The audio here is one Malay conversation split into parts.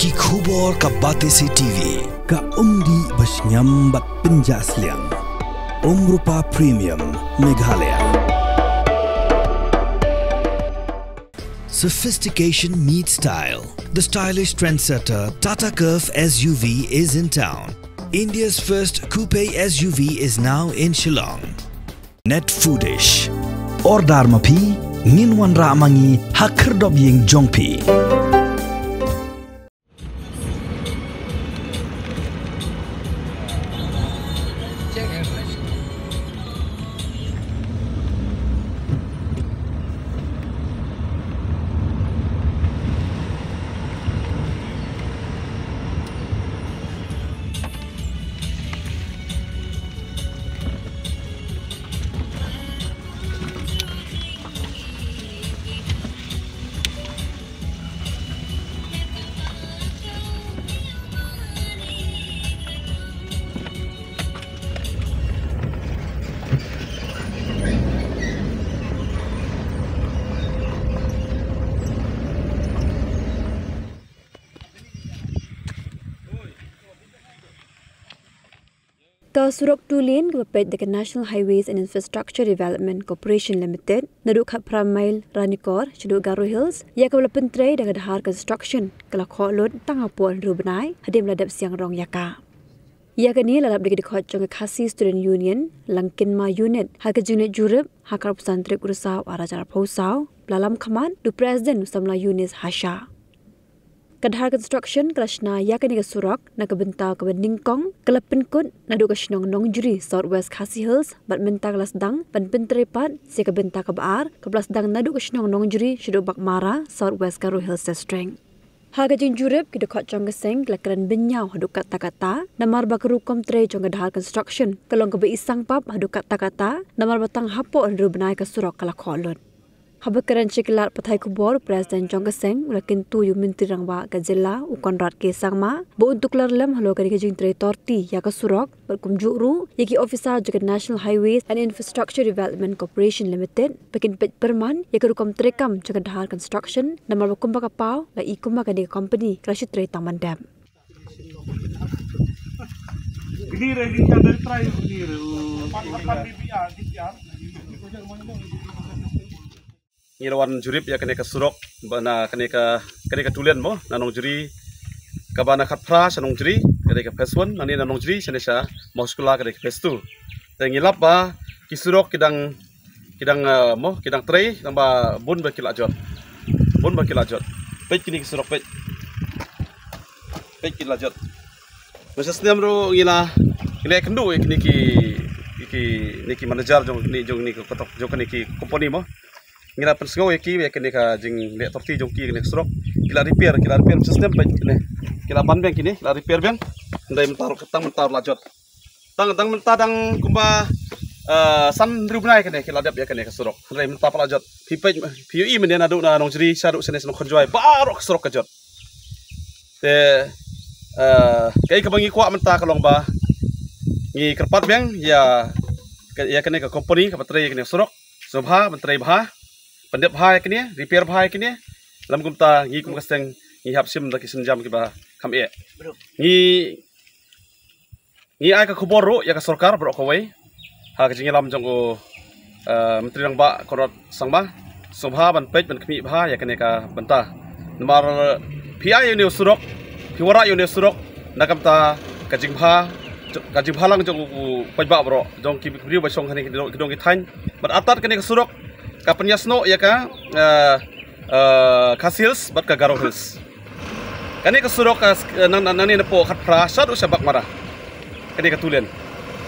Ki khubor ka Batesi TV. Ka umdi basnyambat penjasliang. Rupa Premium Meghalaya. Sophistication meets style. The stylish trendsetter Tata Curve SUV is in town. India's first coupe SUV is now in Shillong. Net Foodish. Ordar mapi nginwan ramangi hakerdob ying jongpi. Ka Surok 2 lane kapapit dengan National Highways and Infrastructure Development Corporation Limited naduk kat Pramail Ranikor Chuduk Garo Hills ia kapala pentrei dengan Dahar Construction kala kholot tangapon rubenai hadim ladap siang rong yaka. Ia kini ladap dikit khot jong Khasi Student Union Langkin Ma Unit harga unit jurup hakar pesantrik urusaw arajar pausaw belalam kaman du Presiden Usamla Yunis Hasha. Kadhar Construction Krishna ya kini ke Surok na kebenta ke Bendingkong kelapin kut nadu ke Shnong Nong Juri Southwest Khasi Hills bat benta kelas dang ban pentrepat si kebenta ke Baar ke belas dang nadu ke Shnong Nong Juri Shuduk Bakmara Southwest Garo Hills District. Harga jing jurip kita kot jong keseng kelakaran benyau haduk kata-kata namar bakaru komtre jong Kadhar Construction kelong ke Isang Pap haduk kata-kata namar batang hapo andru benai ke Surok kala kholot. Habakaran cikilat Pathai Kubor Presiden Jong Keseng ulakin tu yu Menteri Rangba ke Jilla Ukonrat ke Sangma bo untuk larlem halo kani ke jing torti ya ke Surok berkumjuk ru yaki ofisa juga National Highways and Infrastructure Development Corporation Limited pekin pet perman ya ke rukom terekam juga Dahar Construction namar bakumba kapau la ikumba kani company krashi tre taman dam. Ini ready dari try ini. Ngirawan jurip ya kene ke Surok bana kene ke tulen mo nanong juri kabana khatra sanong juri kene ke phase 1 nani nanong juri sanesa mau sekolah kene ke phase 2 te ngilap ba ki Surok kidang trei namba bun bakilajot pej kini ke Surok pej kilajot masa setiap ro ngila kendu ki manager jong ni kotok jong ki company mo ngira pensengau yaki kene ka jing le torti jong ki kene Surok kila repair system baik kene kila ban bang kini kila repair bang ndai mentar lajot tang mentadang kumba san rubnai kene kila dap ya kene ka Surok ndai mentar lajot pipej PUI men adu na nong jeri saruk senes nong khonjoi barok Surok kajot te kai ka bangi kwa menta kalong ba ngi kerpat bang ya kene ka company ka patre kene Surok sobha mentrai bha pendep bhai kini repair bhai kini lam kumta ngi kum kaseng ngi hapsim da kisin jam ki ba kham e ngi ai ka khobor ro ya ka sarkar bro ko wai ha ka jingi lam jong ko menteri rang ba korot sangba sobha ban pej ban khmi bha ya kene ka banta namar PI uni Surok piwara uni Surok nakamta ka jing bha lang jong pej ba bro jong ki brio ba song khani kidong ki thain bat atat kene ka Surok Kapanyasno ya ka Khasi Hills bat ka Garo Hills. Kani ka Surok nani na po khatpra sad usya Bakmara. Kani ka tulen.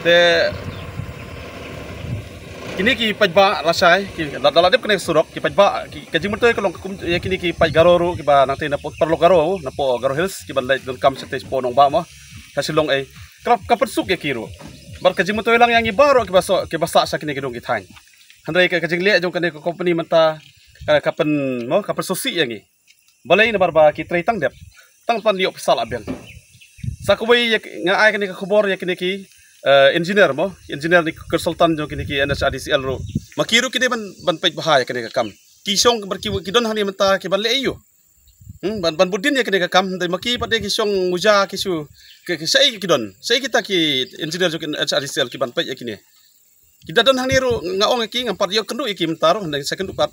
Te kini ki pajba lasai ki daladip kani Surok ki pajba ki kajing mertoy kalong ya kini ki paj Garo ru ki ba nang na po perlo Garo na po Garo Hills ki ban don kam stage po nong ba mo. Kasilong ay kapensuk ya kiru. Bar kajing mertoy lang yang ibaro ki basa sa kini kidong kithain. Handai ka kajing le jong kane ko company menta kapen sosi yangi balai na barba ki trei tang dep tang pan liop sal aben sakoi nga ai kane ka khobor ya kane ki engineer ni konsultan jong kini ki NSADCL ro makiru kini ban pej bahaya kini ka kam kisong berki kidon hani menta ki ban le ayu ban budin ya kene ka kam dai maki pade ki song muja ki su ke sai ki don sai kita ki engineer jokin HRCL ki ban pe ya kini kita don hang niru ngaong ki ngam pat yo kendu ki mentaro ndai second pat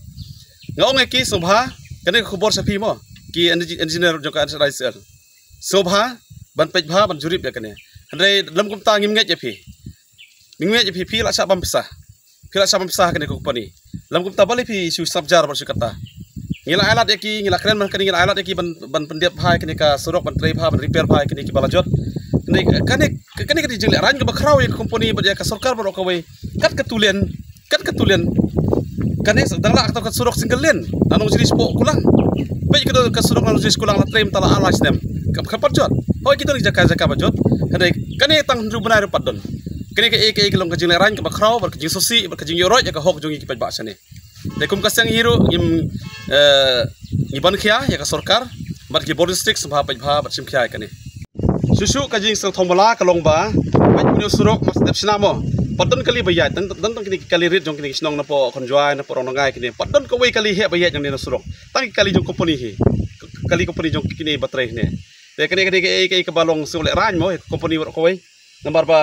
ngaong ki sobha kene khobor sapi mo ki engineer jokin HRCL sobha ban pe bha ban jurip ya kene ndai dalam kumta ngim nget ya pi mingwet ya pi la sa bam pisah kila sa bam pisah kene company dalam kumta bali pi su sabjar bar su kata ngila alat yaki ngila keren man kani ngila alat yaki ban pendiap bhai kini ka surok ban tray bha ban repair bhai kini ki balajot kani kani jingle ran ke bakrau ya company ba ka sarkar ba kawai kat ketulian kani sedang la atau surok single lane anu jenis po kulang baik ke ka surok anu jenis kulang la tray tala alas nem kapat jot oh kita ni jaka bajot kani tang ru benar padon kani ke long ke jingle ran ke bakrau bar ke jing sosi bar ke jing yorot ya ka hok jongi ki paj ba sane Dekum kasang hero iban kia ya ka sarkar bar ki border district sabha paj bha bat sim kia kani susu ka jing sang thomala ka long ba paj punyo surok mas dep sinamo padon kali bayat dan kini kali rit jong kini snong na po konjoy na po rongai kini padon ko wei kali he bayat jong ni na surok tang kali jong company hi kali company jong kini batrai ne te kani ke ka balong sule ran mo company ko wei nambar ba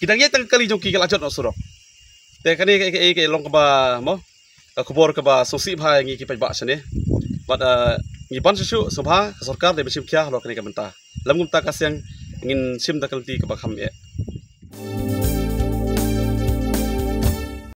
kidang ye tang kali jong ki kala jot no surok te kani ke long ka ba mo kubur ke ba sosi bhai ngi ki paj ba sane bat ngi ban susu sobha sarkar de besim kya lo kani ka benta lam gum ta kasyang ngin sim da kalti ka ba kham ye